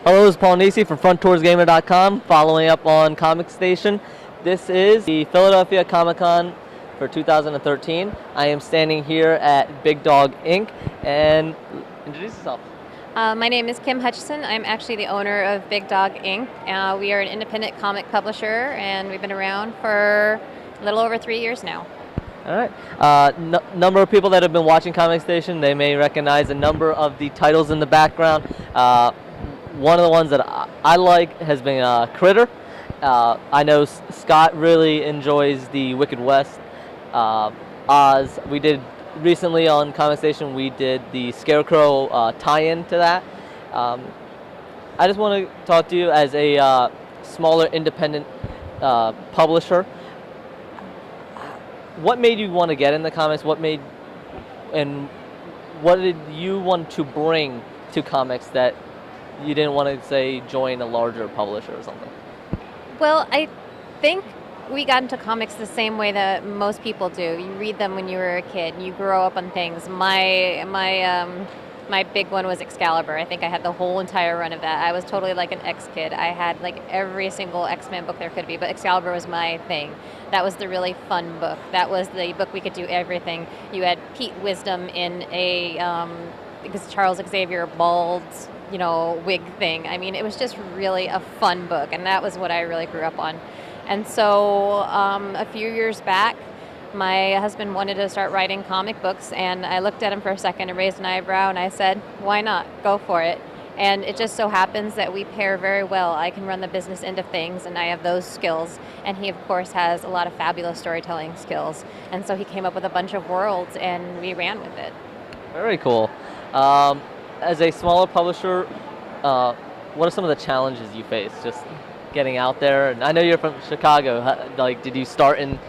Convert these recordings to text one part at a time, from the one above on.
Hello, this is Paul Nisi from FrontToursGamer.com, following up on Comic Station. This is the Philadelphia Comic Con for 2013. I am standing here at Big Dog Inc. and introduce yourself. My name is Kim Hutchison. I'm actually the owner of Big Dog Inc. We are an independent comic publisher, and we've been around for a little over 3 years now. All right. Number of people that have been watching Comic Station, they may recognize a number of the titles in the background. One of the ones that I like has been Critter. I know Scott really enjoys the Wicked West. Oz, we did recently on Comic Station, we did the Scarecrow tie-in to that. I just want to talk to you as a smaller independent publisher. What made you want to get in the comics? What did you want to bring to comics that you didn't want to, say, join a larger publisher or something? Well, I think we got into comics the same way that most people do. You read them when you were a kid. You grow up on things. My big one was Excalibur. I think I had the whole entire run of that. I was totally like an X kid. I had like every single X-Men book there could be, but Excalibur was my thing. That was the really fun book. That was the book we could do everything. You had Pete Wisdom in because Charles Xavier bald, wig thing. I mean, it was just really a fun book, and that was what I really grew up on. And so a few years back, my husband wanted to start writing comic books, and I looked at him for a second and raised an eyebrow, and I said, why not? Go for it. And it just so happens that we pair very well. I can run the business end of things, and I have those skills. And he, of course, has a lot of fabulous storytelling skills. And so he came up with a bunch of worlds, and we ran with it. Very cool. As a smaller publisher, what are some of the challenges you face just getting out there? And I know you're from Chicago. Did you start in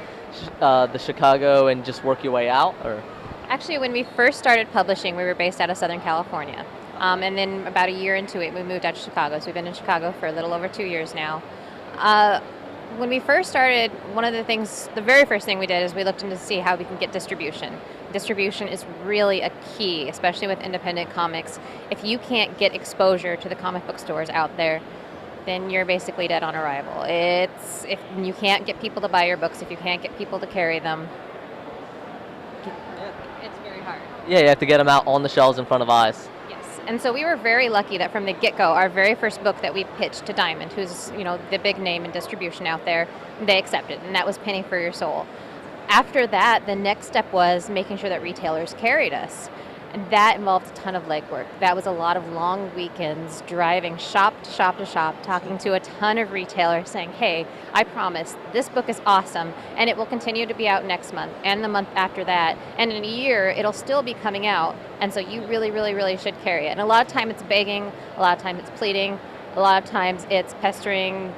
the Chicago and just work your way out, or? Actually, when we first started publishing, we were based out of Southern California. And then about a year into it, we moved out to Chicago. So we've been in Chicago for a little over 2 years now. When we first started, the very first thing we did is we looked into see how we can get distribution. Distribution is really a key, especially with independent comics. If you can't get exposure to the comic book stores out there, then you're basically dead on arrival. If you can't get people to buy your books, if you can't get people to carry them, it's very hard. Yeah, you have to get them out on the shelves in front of eyes. Yes, and so we were very lucky that from the get-go, our very first book that we pitched to Diamond, who's the big name in distribution out there, they accepted, and that was Penny for Your Soul. After that, the next step was making sure that retailers carried us. And that involved a ton of legwork. That was a lot of long weekends, driving shop to shop to shop, talking to a ton of retailers saying, hey, I promise this book is awesome, and it will continue to be out next month, and the month after that, and in a year, it'll still be coming out, and so you really, really, really should carry it. And a lot of time it's begging, a lot of time it's pleading, a lot of times it's pestering,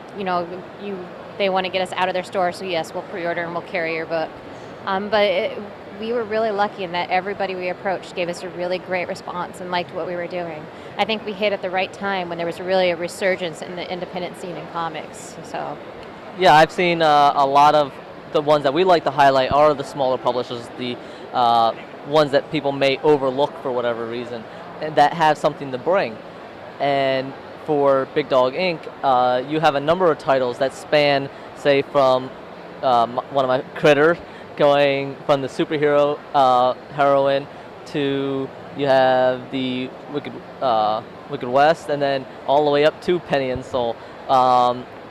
they want to get us out of their store, so yes, we'll pre-order and we'll carry your book. We were really lucky in that everybody we approached gave us a really great response and liked what we were doing. I think we hit at the right time when there was really a resurgence in the independent scene in comics. So, yeah, I've seen a lot of the ones that we like to highlight are the smaller publishers, the ones that people may overlook for whatever reason, and that have something to bring. And for Big Dog Inc., you have a number of titles that span, say, from one of my Critters, going from the superhero heroine to you have the Wicked West, and then all the way up to Penny and Soul.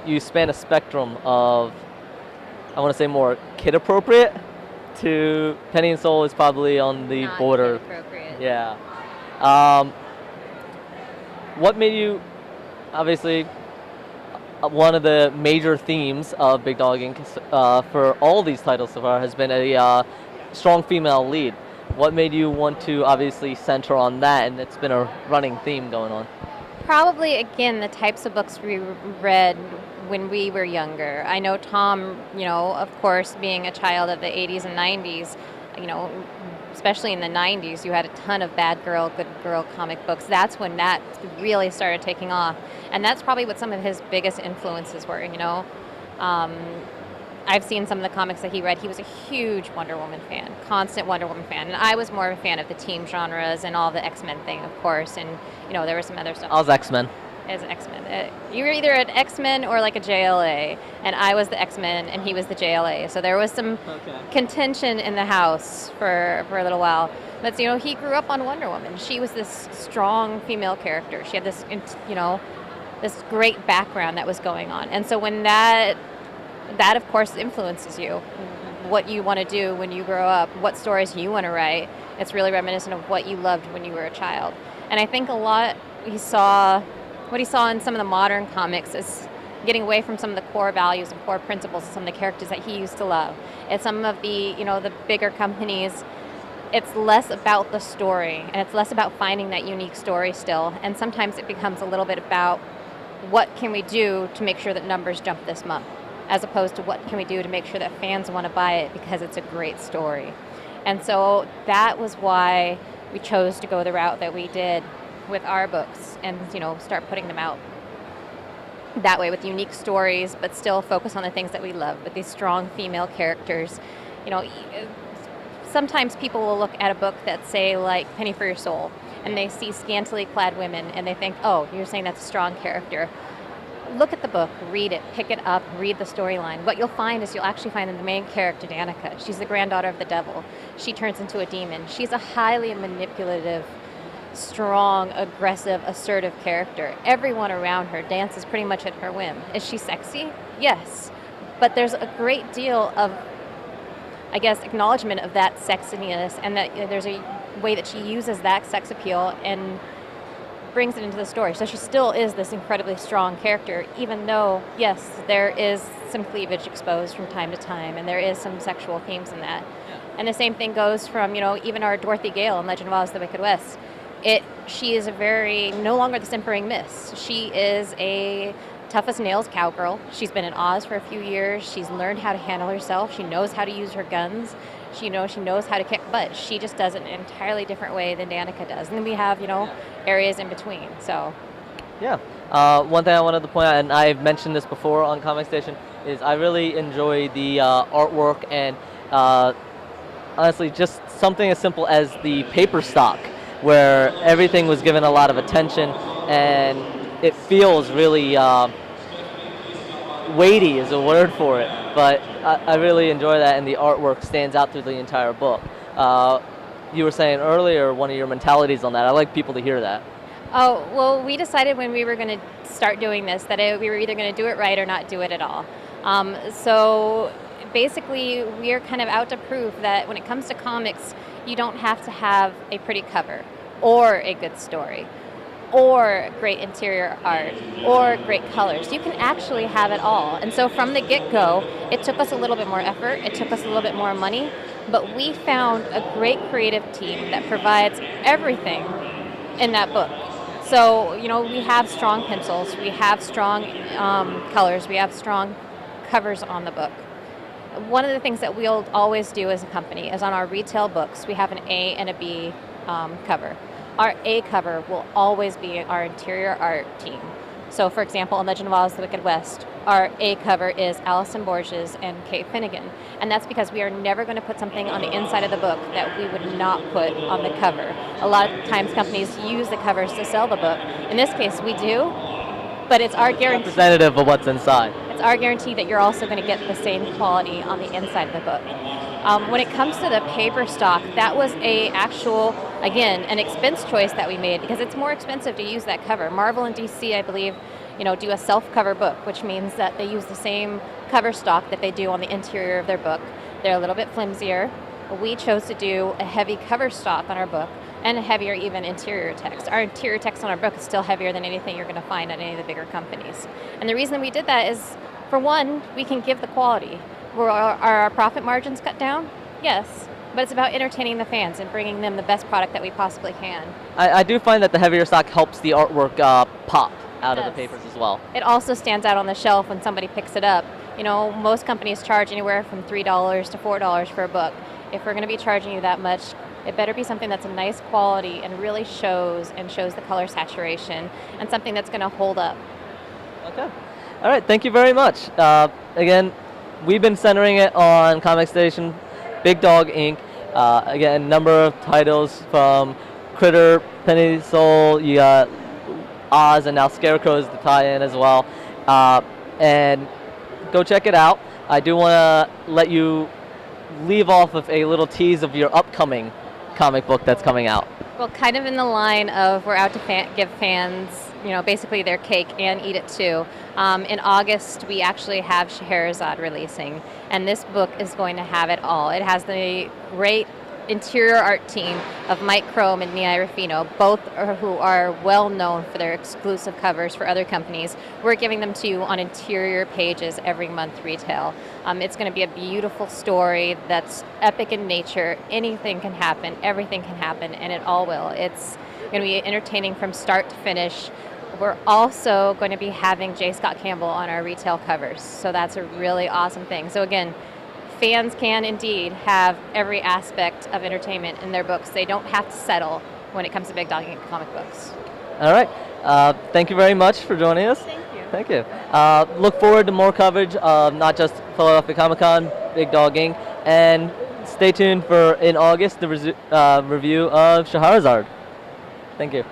You span a spectrum of, I want to say, more kid appropriate to Penny and Soul is probably on the not border. Appropriate. Yeah. What made you, obviously, one of the major themes of Big Dog Inc. For all these titles so far has been a strong female lead. What made you want to obviously center on that, and it's been a running theme going on? Probably, again, the types of books we read when we were younger. I know Tom, of course, being a child of the 80s and 90s, especially in the 90s, you had a ton of bad girl, good girl comic books. That's when that really started taking off. And that's probably what some of his biggest influences were, I've seen some of the comics that he read. He was a huge Wonder Woman fan, constant Wonder Woman fan. And I was more of a fan of the team genres and all the X-Men thing, of course. And, there was some other stuff. I was X-Men. as X-Men. You were either an X-Men or like a JLA, and I was the X-Men and he was the JLA. So there was some contention in the house for a little while. But you know, he grew up on Wonder Woman. She was this strong female character. She had this, you know, this great background that was going on. And so when that of course influences you, what you want to do when you grow up, what stories you want to write. It's really reminiscent of what you loved when you were a child. And I think a lot what he saw in some of the modern comics is getting away from some of the core values and core principles of some of the characters that he used to love. And some of the, you know, the bigger companies, it's less about the story and it's less about finding that unique story still. And sometimes it becomes a little bit about what can we do to make sure that numbers jump this month, as opposed to what can we do to make sure that fans want to buy it because it's a great story. And so that was why we chose to go the route that we did with our books and, you know, start putting them out that way with unique stories, but still focus on the things that we love with these strong female characters. You know, sometimes people will look at a book that say like Penny for Your Soul and they see scantily clad women and they think, oh, you're saying that's a strong character. Look at the book, read it, pick it up, read the storyline. What you'll find is you'll actually find the main character, Danica. She's the granddaughter of the devil. She turns into a demon. She's a highly manipulative, strong, aggressive, assertive character. Everyone around her dances pretty much at her whim. Is she sexy? Yes. But there's a great deal of, I guess, acknowledgement of that sexiness, and that, you know, there's a way that she uses that sex appeal and brings it into the story. So she still is this incredibly strong character, even though, yes, there is some cleavage exposed from time to time, and there is some sexual themes in that. Yeah. And the same thing goes from, you know, even our Dorothy Gale in Legend of Oz: The Wicked West. She is no longer the simpering miss. She is a tough as nails cowgirl. She's been in Oz for a few years. She's learned how to handle herself. She knows how to use her guns. She knows how to kick butt. She just does it in an entirely different way than Danica does. And then we have, you know, areas in between. So, yeah. One thing I wanted to point out, and I've mentioned this before on Comic Station, is I really enjoy the artwork and honestly just something as simple as the paper stock, where everything was given a lot of attention and it feels really weighty is a word for it, but I really enjoy that, and the artwork stands out through the entire book. You were saying earlier one of your mentalities on that. I like people to hear that. Oh, well, we decided when we were going to start doing this that we were either going to do it right or not do it at all. So basically, we are kind of out to prove that when it comes to comics, you don't have to have a pretty cover or a good story or great interior art or great colors. You can actually have it all. And so from the get-go, it took us a little bit more effort, it took us a little bit more money, but we found a great creative team that provides everything in that book. So, you know, we have strong pencils, we have strong colors, we have strong covers on the book. One of the things that we'll always do as a company is on our retail books, we have an A and a B cover. Our A cover will always be our interior art team. So, for example, in Legend of Oz: The Wicked West, our A cover is Alison Borges and Kate Finnegan. And that's because we are never going to put something on the inside of the book that we would not put on the cover. A lot of times companies use the covers to sell the book. In this case, we do, but it's our guarantee. Representative of what's inside. It's our guarantee that you're also going to get the same quality on the inside of the book. When it comes to the paper stock, that was an expense choice that we made because it's more expensive to use that cover. Marvel and DC, I believe, do a self-cover book, which means that they use the same cover stock that they do on the interior of their book. They're a little bit flimsier. We chose to do a heavy cover stock on our book and a heavier even interior text. Our interior text on our book is still heavier than anything you're going to find at any of the bigger companies. And the reason we did that is, for one, we can give the quality. Are our profit margins cut down? Yes. But it's about entertaining the fans and bringing them the best product that we possibly can. I do find that the heavier stock helps the artwork pop out of the papers as well. It also stands out on the shelf when somebody picks it up. Most companies charge anywhere from $3 to $4 for a book. If we're going to be charging you that much, it better be something that's a nice quality and really shows the color saturation and something that's going to hold up. Okay. All right. Thank you very much. Again, we've been centering it on Comic Station, Big Dog Inc. Again, a number of titles from Critter, Penny Soul, you got Oz, and now Scarecrow is the tie-in as well. And go check it out. I do want to let you leave off with a little tease of your upcoming comic book that's coming out. Well, kind of in the line of we're out to give fans, basically their cake and eat it too. In August, we actually have Scheherazade releasing, and this book is going to have it all. It has the great interior art team of Mike Crome and Nia Ruffino, both who are well known for their exclusive covers for other companies. We're giving them to you on interior pages every month retail. It's going to be a beautiful story that's epic in nature. Anything can happen, everything can happen, and it all will. It's going to be entertaining from start to finish. We're also going to be having J. Scott Campbell on our retail covers, so that's a really awesome thing. So again, fans can indeed have every aspect of entertainment in their books. They don't have to settle when it comes to Big Dog Inc. comic books. All right. Thank you very much for joining us. Thank you. Thank you. Look forward to more coverage, not just Philadelphia Comic Con, Big Dog Inc., and stay tuned for, in August, the review of Scheherazade. Thank you.